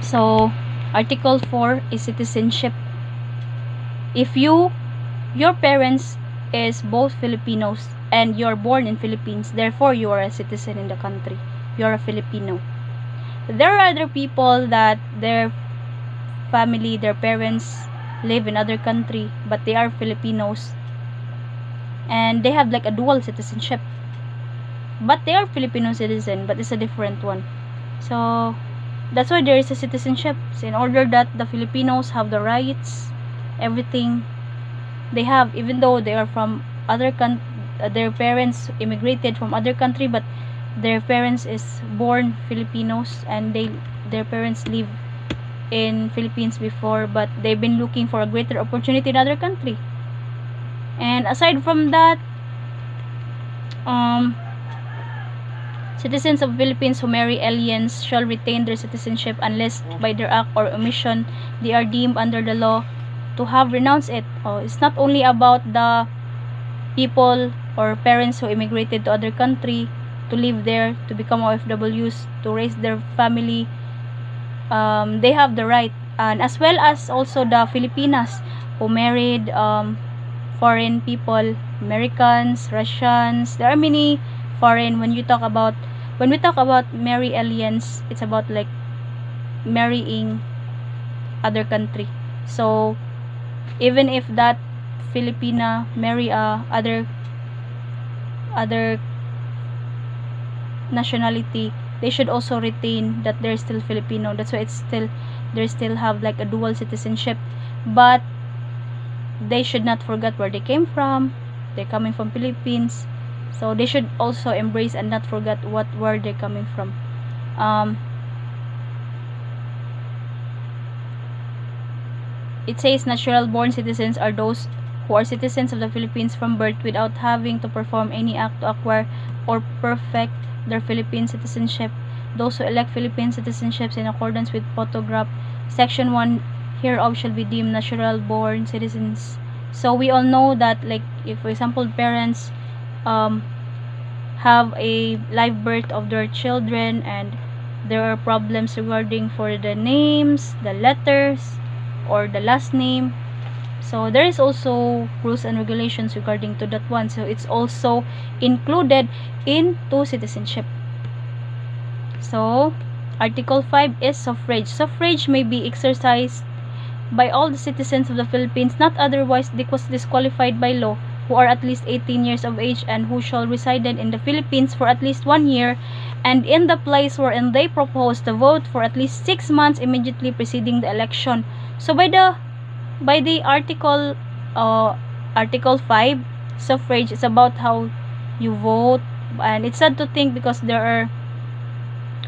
So Article 4 is citizenship. If your parents is both Filipinos and you're born in Philippines, therefore you are a citizen in the country. You're a Filipino. There are other people that their family, their parents live in other country, but they are Filipinos and they have like a dual citizenship, but they are Filipino citizen, but it's a different one. So that's why there is a citizenship. So in order that the Filipinos have the rights, everything they have, even though they are from other their parents immigrated from other country, but their parents is born Filipinos and their parents live in Philippines before, but they've been looking for a greater opportunity in other country. And aside from that, citizens of Philippines who marry aliens shall retain their citizenship unless by their act or omission they are deemed under the law to have renounced it. It's not only about the people or parents who immigrated to other country to live there, to become OFWs, to raise their family. They have the right, and as well as also the Filipinas who married foreign people, Americans, Russians. There are many foreign. When we talk about marry aliens, it's about like marrying other country. So even if that Filipina marry other nationality, they should also retain that they're still Filipino. That's why they still have like a dual citizenship, but they should not forget where they came from. They're coming from Philippines, so they should also embrace and not forget where they're coming from. It says natural born citizens are those who are citizens of the Philippines from birth without having to perform any act to acquire or perfect their Philippine citizenship. Those who elect Philippine citizenships in accordance with photograph section 1 hereof shall be deemed natural born citizens. So we all know that, like, if for example parents have a live birth of their children and there are problems regarding for the names, the letters, or the last name, so there is also rules and regulations regarding to that one. So it's also included into citizenship. So Article 5 is suffrage. Suffrage may be exercised by all the citizens of the Philippines not otherwise disqualified by law, who are at least 18 years of age and who shall reside in the Philippines for at least 1 year and in the place wherein they propose to vote for at least 6 months immediately preceding the election. So by the article 5, suffrage is about how you vote, and it's sad to think because there are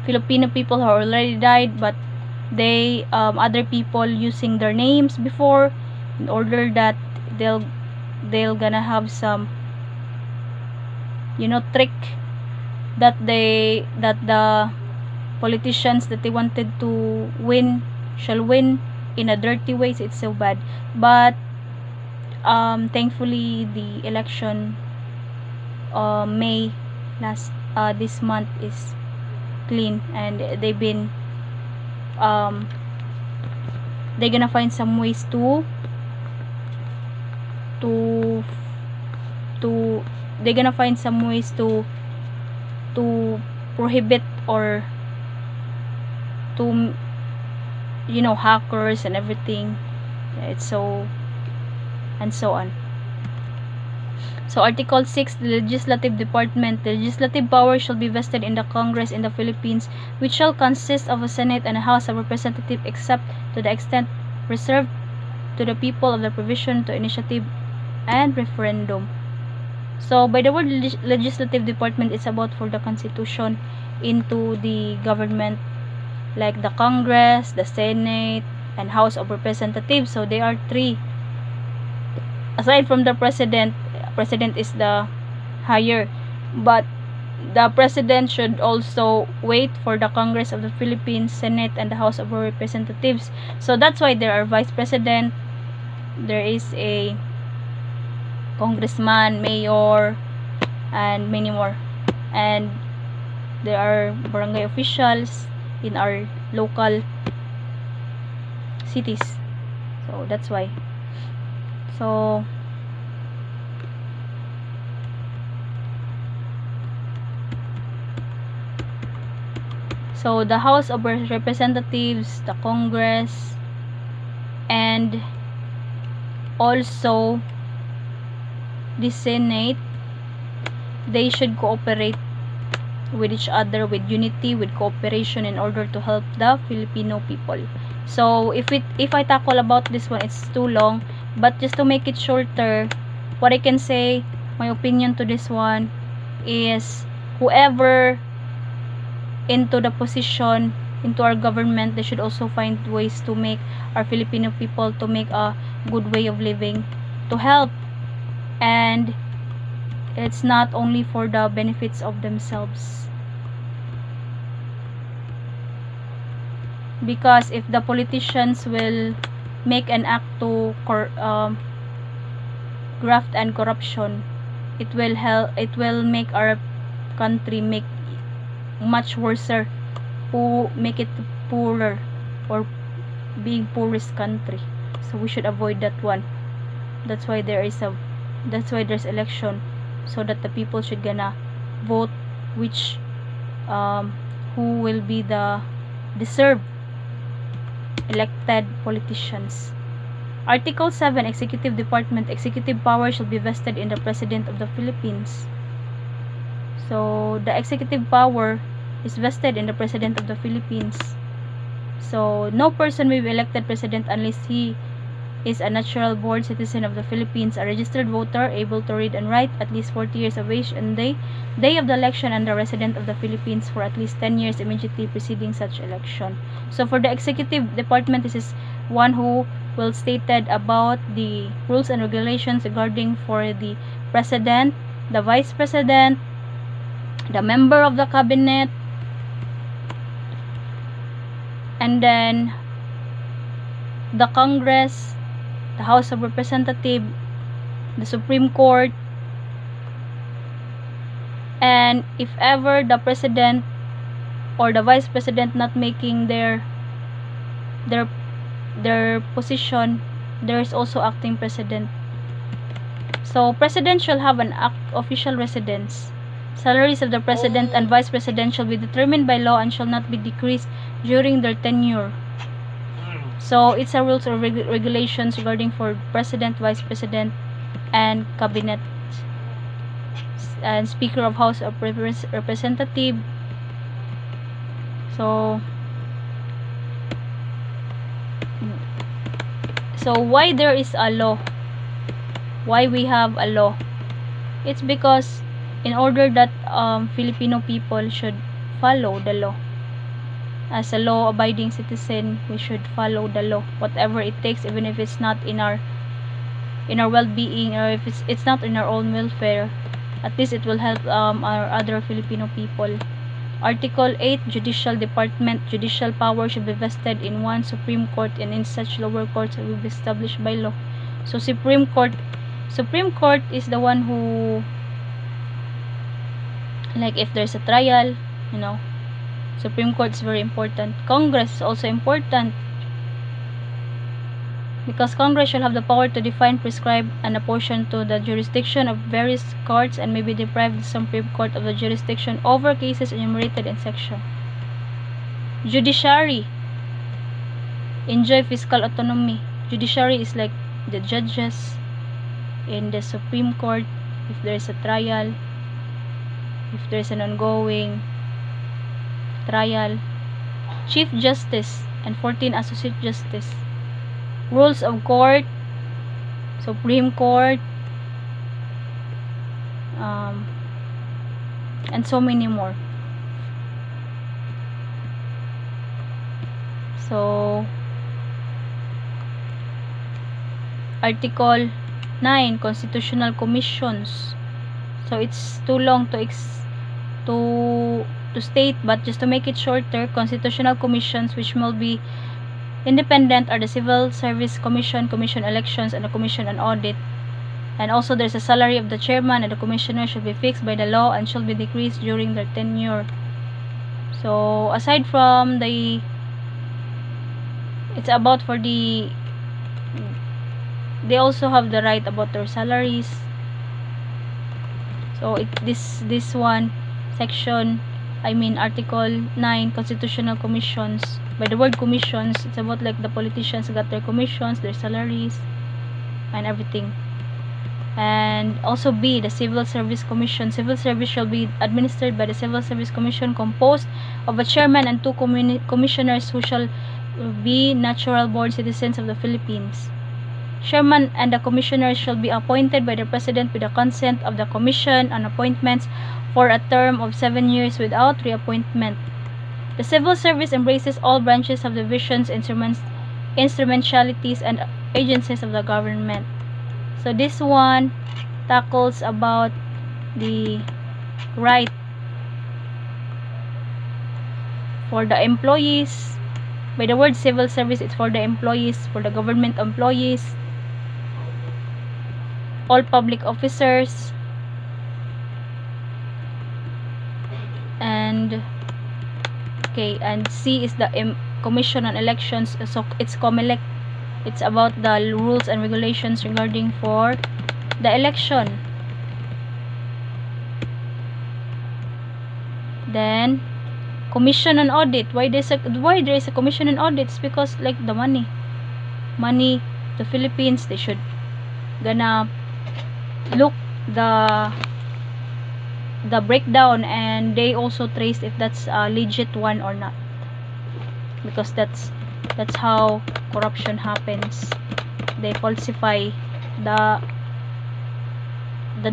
Filipino people who already died, but they other people using their names before in order that they'll gonna have some trick that the politicians that they wanted to win shall win in a dirty way. So it's so bad, but thankfully the election May last this month is clean, and they've been they're gonna find some ways to they're gonna find some ways to prohibit or to hackers and everything. It's so and so on. So Article 6, the Legislative Department. The legislative power shall be vested in the Congress in the Philippines, which shall consist of a Senate and a House of Representatives, except to the extent reserved to the people of the provision to initiative and referendum. So by the word Legislative Department, it's about for the Constitution into the government, like the Congress, the Senate, and House of Representatives. So they are 3. Aside from the President is the higher, but the President should also wait for the Congress of the Philippines, Senate, and the House of Representatives. So that's why there are Vice President, there is a Congressman, Mayor, and many more, and there are barangay officials in our local cities. So that's why. So the House of Representatives, the Congress, and also the Senate, they should cooperate with each other with unity, with cooperation, in order to help the Filipino people. So if I tackle about this one, it's too long, but just to make it shorter, what I can say, my opinion to this one is, whoever into the position, into our government, they should also find ways to make our Filipino people to make a good way of living, to help, and it's not only for the benefits of themselves. Because if the politicians will make an act to graft and corruption, it will make our country make much worser, make it poorer, or being poorest country. So we should avoid that one. That's why there's election, so that the people should gonna vote which who will be the deserved elected politicians. Article 7, Executive Department. Executive power shall be vested in the President of the Philippines. So the executive power is vested in the President of the Philippines. So no person may be elected president unless he is a natural born citizen of the Philippines, a registered voter, able to read and write, at least 40 years of age on the day of the election, and a resident of the Philippines for at least 10 years immediately preceding such election. So for the executive department, this is one who will stated about the rules and regulations regarding for the president, the vice president, the member of the cabinet, and then the Congress, the House of Representatives, the Supreme Court, and if ever the president or the vice president not making their position, there is also acting president. So president shall have an official residence. Salaries of the president and vice president shall be determined by law and shall not be decreased during their tenure. So it's a rules or regulations regarding for president, vice president, and cabinet, and speaker of House of Representative. So why there is a law? Why we have a law? It's because in order that Filipino people should follow the law. As a law-abiding citizen, we should follow the law, whatever it takes, even if it's not in our well-being, or if it's not in our own welfare. At least it will help our other Filipino people. Article 8, Judicial Department. Judicial power should be vested in one Supreme Court, and in such lower courts will be established by law. So Supreme Court is the one who, like if there's a trial, Supreme Court is very important. Congress is also important, because Congress shall have the power to define, prescribe, and apportion to the jurisdiction of various courts, and may be deprived the Supreme Court of the jurisdiction over cases enumerated in section. Judiciary enjoy fiscal autonomy. Judiciary is like the judges in the Supreme Court. If there is a trial, if there is an ongoing trial, Chief Justice and 14 Associate Justice. Rules of Court, Supreme Court, and so many more. So Article 9, Constitutional Commissions. So it's too long to state, but just to make it shorter, constitutional commissions which will be independent are the Civil Service Commission, Commission Elections, and the Commission on Audit. And also there's a salary of the chairman and the commissioner should be fixed by the law and shall be decreased during their tenure. So aside from the It's about for the, they also have the right about their salaries. So this one section, I mean Article 9, constitutional commissions. By the word commissions, it's about like the politicians got their commissions, their salaries, and everything. And also B, the Civil Service Commission. Civil service shall be administered by the Civil Service Commission, composed of a chairman and two commissioners who shall be natural born citizens of the Philippines. Chairman and the commissioners shall be appointed by the President with the consent of the Commission on appointments for a term of 7 years without reappointment. The civil service embraces all branches of divisions, instrumentalities, and agencies of the government. So this one tackles about the right for the employees. By the word civil service, it's for the employees, for the government employees, all public officers, and okay, and C is the Commission on Elections. So it's COMELEC. It's about the rules and regulations regarding for the election. Then Commission on Audit. Why there is a Commission on Audit? It's because like the money, the Philippines, they should gonna look the breakdown, and they also trace if that's a legit one or not, because that's how corruption happens. They falsify the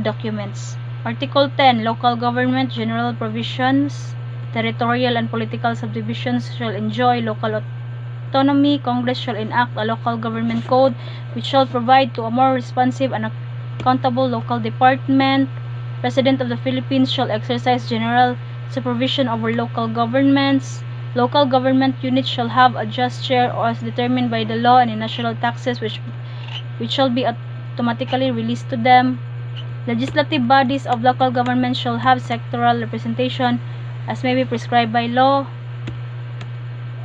documents. Article 10, local government general provisions. Territorial and political subdivisions shall enjoy local autonomy. Congress shall enact a local government code which shall provide to a more responsive and accountable local department. President of the Philippines shall exercise general supervision over local governments. Local government units shall have a just share or as determined by the law and in national taxes which shall be automatically released to them. Legislative bodies of local government shall have sectoral representation as may be prescribed by law.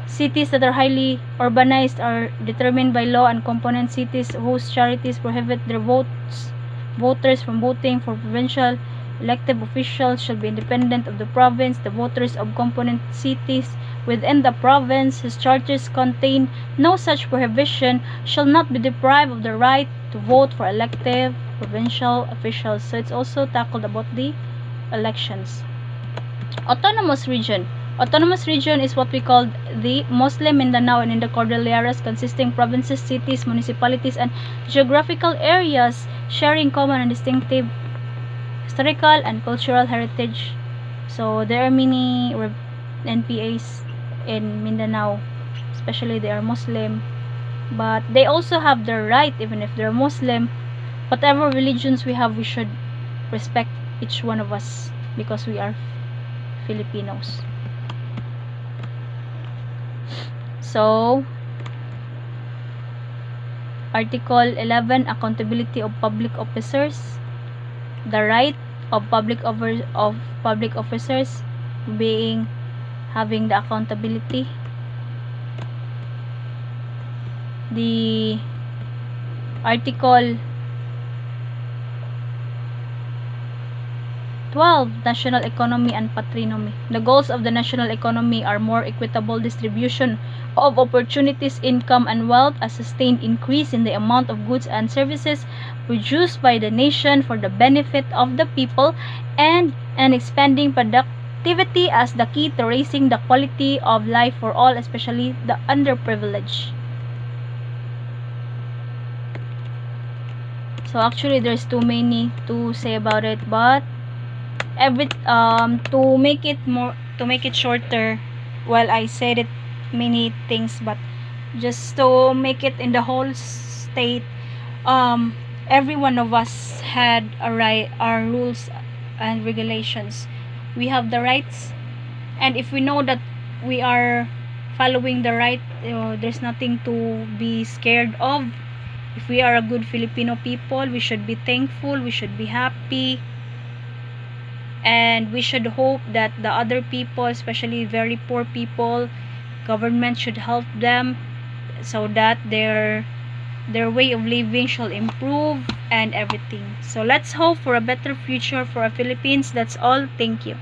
Cities that are highly urbanized are determined by law, and component cities whose charities prohibit their voters from voting for provincial elective officials shall be independent of the province. The voters of component cities within the province whose charters contain no such prohibition shall not be deprived of the right to vote for elective provincial officials. So it's also tackled about the elections. Autonomous region. Autonomous region is what we call the Muslim Mindanao and in the Cordilleras, consisting provinces, cities, municipalities, and geographical areas sharing common and distinctive historical and cultural heritage. So there are many NPAs in Mindanao, especially they are Muslim, but they also have the right, even if they're Muslim, whatever religions we have, we should respect each one of us because we are Filipinos. So Article 11, accountability of public officers. The right of public officers being having the accountability. The Article 12, national economy and patrinomy. The goals of the national economy are more equitable distribution of opportunities, income, and wealth, a sustained increase in the amount of goods and services produced by the nation for the benefit of the people, and an expanding productivity as the key to raising the quality of life for all, especially the underprivileged. So actually there's too many to say about it, but to make it shorter, well, I said it many things, but just to make it in the whole state, every one of us had a right, our rules and regulations. We have the rights, and if we know that we are following the right, there's nothing to be scared of. If we are a good Filipino people, we should be thankful, we should be happy, and we should hope that the other people, especially very poor people, government should help them, so that their way of living shall improve and everything. So let's hope for a better future for our Philippines. That's all. Thank you.